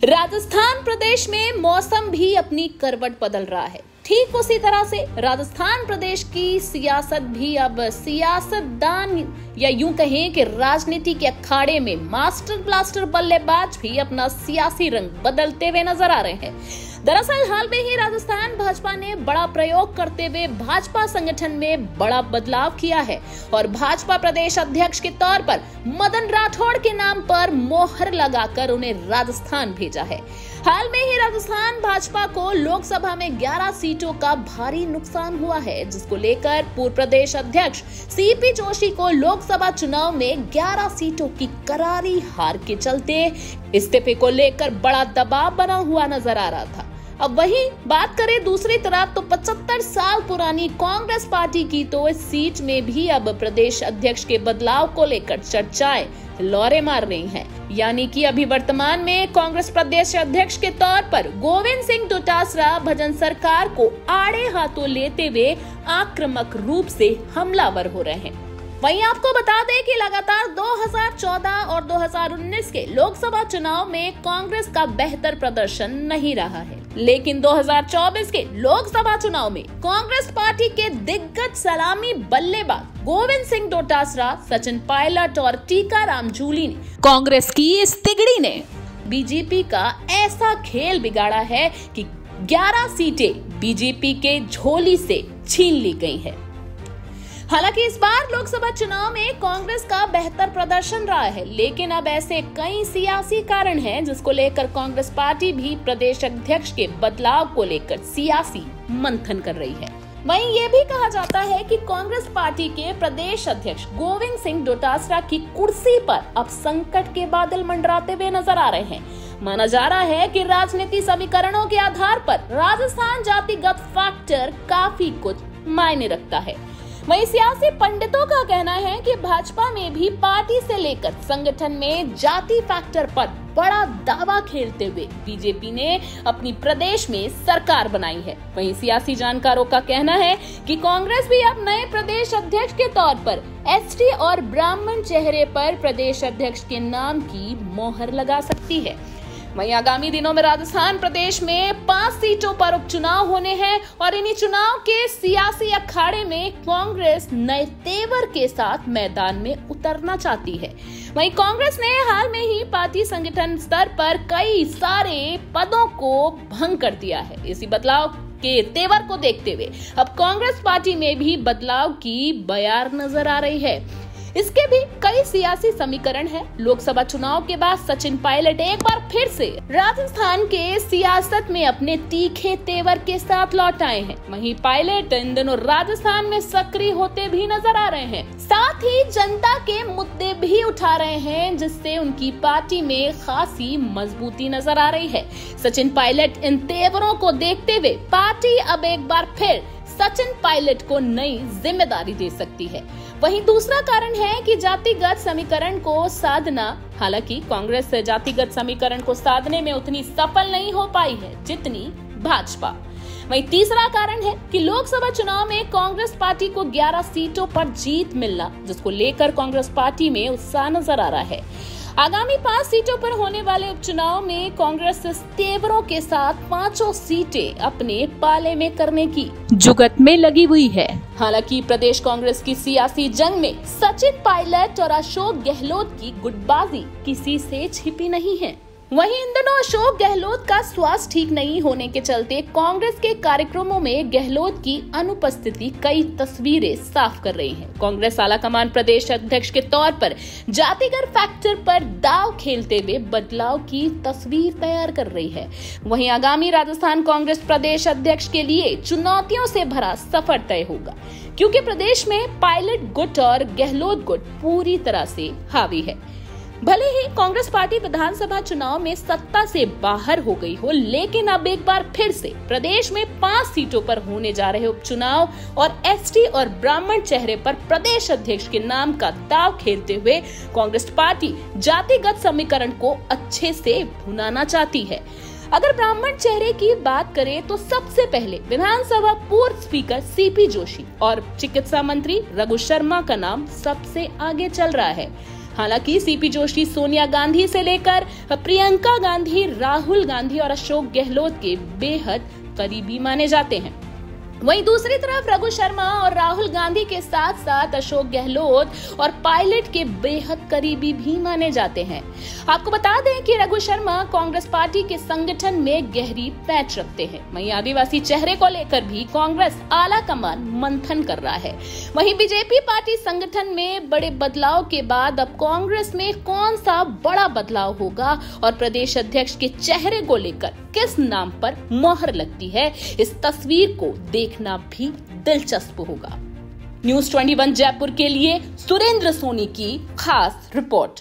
राजस्थान प्रदेश में मौसम भी अपनी करवट बदल रहा है। ठीक उसी तरह से राजस्थान प्रदेश की सियासत भी अब सियासतदान या यूं कहें कि राजनीति के अखाड़े में मास्टर ब्लास्टर बल्लेबाज भी अपना सियासी रंग बदलते हुए नजर आ रहे हैं। दरअसल हाल में ही राजस्थान भाजपा ने बड़ा प्रयोग करते हुए भाजपा संगठन में बड़ा बदलाव किया है और भाजपा प्रदेश अध्यक्ष के तौर पर मदन राठौड़ के नाम पर मोहर लगाकर उन्हें राजस्थान भेजा है। हाल में ही राजस्थान भाजपा को लोकसभा में 11 सीटों का भारी नुकसान हुआ है, जिसको लेकर पूर्व प्रदेश अध्यक्ष सीपी जोशी को लोकसभा चुनाव में 11 सीटों की करारी हार के चलते इस्तीफे को लेकर बड़ा दबाव बना हुआ नजर आ रहा था। अब वही बात करें दूसरी तरफ तो 75 साल पुरानी कांग्रेस पार्टी की तो इस सीट में भी अब प्रदेश अध्यक्ष के बदलाव को लेकर चर्चाएं लौरे मार रही हैं। यानी कि अभी वर्तमान में कांग्रेस प्रदेश अध्यक्ष के तौर पर गोविंद सिंह डोटासरा भजन सरकार को आड़े हाथों लेते हुए आक्रामक रूप से हमलावर हो रहे हैं। वहीं आपको बता दें कि लगातार 2014 और 2019 के लोकसभा चुनाव में कांग्रेस का बेहतर प्रदर्शन नहीं रहा है, लेकिन 2024 के लोकसभा चुनाव में कांग्रेस पार्टी के दिग्गज सलामी बल्लेबाज गोविंद सिंह डोटासरा, सचिन पायलट और टीकाराम जूली ने कांग्रेस की इस तिगड़ी ने बीजेपी का ऐसा खेल बिगाड़ा है कि 11 सीटें बीजेपी के झोली से छीन ली गई है। हालांकि इस बार लोकसभा चुनाव में कांग्रेस का बेहतर प्रदर्शन रहा है, लेकिन अब ऐसे कई सियासी कारण हैं जिसको लेकर कांग्रेस पार्टी भी प्रदेश अध्यक्ष के बदलाव को लेकर सियासी मंथन कर रही है। वहीं ये भी कहा जाता है कि कांग्रेस पार्टी के प्रदेश अध्यक्ष गोविंद सिंह डोटासरा की कुर्सी पर अब संकट के बादल मंडराते हुए नजर आ रहे हैं। माना जा रहा है कि राजनीति समीकरणों के आधार पर राजस्थान जातिगत फैक्टर काफी कुछ मायने रखता है। वहीं सियासी पंडितों का कहना है कि भाजपा में भी पार्टी से लेकर संगठन में जाति फैक्टर पर बड़ा दावा खेलते हुए बीजेपी ने अपनी प्रदेश में सरकार बनाई है। वहीं सियासी जानकारों का कहना है कि कांग्रेस भी अब नए प्रदेश अध्यक्ष के तौर पर एसटी और ब्राह्मण चेहरे पर प्रदेश अध्यक्ष के नाम की मोहर लगा सकती है। वहीं आगामी दिनों में राजस्थान प्रदेश में 5 सीटों पर उपचुनाव होने हैं और इन्हीं चुनाव के सियासी अखाड़े में कांग्रेस नए तेवर के साथ मैदान में उतरना चाहती है। वहीं कांग्रेस ने हाल में ही पार्टी संगठन स्तर पर कई सारे पदों को भंग कर दिया है। इसी बदलाव के तेवर को देखते हुए अब कांग्रेस पार्टी में भी बदलाव की बयार नजर आ रही है। इसके भी कई सियासी समीकरण हैं। लोकसभा चुनाव के बाद सचिन पायलट एक बार फिर से राजस्थान के सियासत में अपने तीखे तेवर के साथ लौट आए हैं। वहीं पायलट इन दिनों राजस्थान में सक्रिय होते भी नजर आ रहे हैं, साथ ही जनता के मुद्दे भी उठा रहे हैं, जिससे उनकी पार्टी में खासी मजबूती नजर आ रही है। सचिन पायलट इन तेवरों को देखते हुए पार्टी अब एक बार फिर सचिन पायलट को नई जिम्मेदारी दे सकती है। वहीं दूसरा कारण है कि जातिगत समीकरण को साधना। हालांकि कांग्रेस जातिगत समीकरण को साधने में उतनी सफल नहीं हो पाई है जितनी भाजपा। वहीं तीसरा कारण है कि लोकसभा चुनाव में कांग्रेस पार्टी को 11 सीटों पर जीत मिलना, जिसको लेकर कांग्रेस पार्टी में उत्साह नजर आ रहा है। आगामी 5 सीटों पर होने वाले उपचुनाव में कांग्रेस तेवरों के साथ 5 सीटें अपने पाले में करने की जुगत में लगी हुई है। हालांकि प्रदेश कांग्रेस की सियासी जंग में सचिन पायलट और अशोक गहलोत की गुटबाजी किसी से छिपी नहीं है। वहीं इन दिनों अशोक गहलोत का स्वास्थ्य ठीक नहीं होने के चलते कांग्रेस के कार्यक्रमों में गहलोत की अनुपस्थिति कई तस्वीरें साफ कर रही है। कांग्रेस आलाकमान प्रदेश अध्यक्ष के तौर पर जातिगत फैक्टर पर दांव खेलते हुए बदलाव की तस्वीर तैयार कर रही है। वहीं आगामी राजस्थान कांग्रेस प्रदेश अध्यक्ष के लिए चुनौतियों से भरा सफर तय होगा, क्योंकि प्रदेश में पायलट गुट और गहलोत गुट पूरी तरह से हावी है। भले ही कांग्रेस पार्टी विधानसभा चुनाव में सत्ता से बाहर हो गई हो, लेकिन अब एक बार फिर से प्रदेश में 5 सीटों पर होने जा रहे उपचुनाव और एसटी और ब्राह्मण चेहरे पर प्रदेश अध्यक्ष के नाम का दांव खेलते हुए कांग्रेस पार्टी जातिगत समीकरण को अच्छे से भुनाना चाहती है। अगर ब्राह्मण चेहरे की बात करें तो सबसे पहले विधानसभा पूर्व स्पीकर सीपी जोशी और चिकित्सा मंत्री रघु शर्मा का नाम सबसे आगे चल रहा है। हालांकि सीपी जोशी सोनिया गांधी से लेकर प्रियंका गांधी, राहुल गांधी और अशोक गहलोत के बेहद करीबी माने जाते हैं। वहीं दूसरी तरफ रघु शर्मा और राहुल गांधी के साथ साथ अशोक गहलोत और पायलट के बेहद करीबी भी माने जाते हैं। आपको बता दें कि रघु शर्मा कांग्रेस पार्टी के संगठन में गहरी पैठ रखते हैं। वहीं आदिवासी चेहरे को लेकर भी कांग्रेस आला कमान मंथन कर रहा है। वहीं बीजेपी पार्टी संगठन में बड़े बदलाव के बाद अब कांग्रेस में कौन सा बड़ा बदलाव होगा और प्रदेश अध्यक्ष के चेहरे को लेकर किस नाम पर मोहर लगती है, इस तस्वीर को देखना भी दिलचस्प होगा। न्यूज़ 21 जयपुर के लिए सुरेंद्र सोनी की खास रिपोर्ट।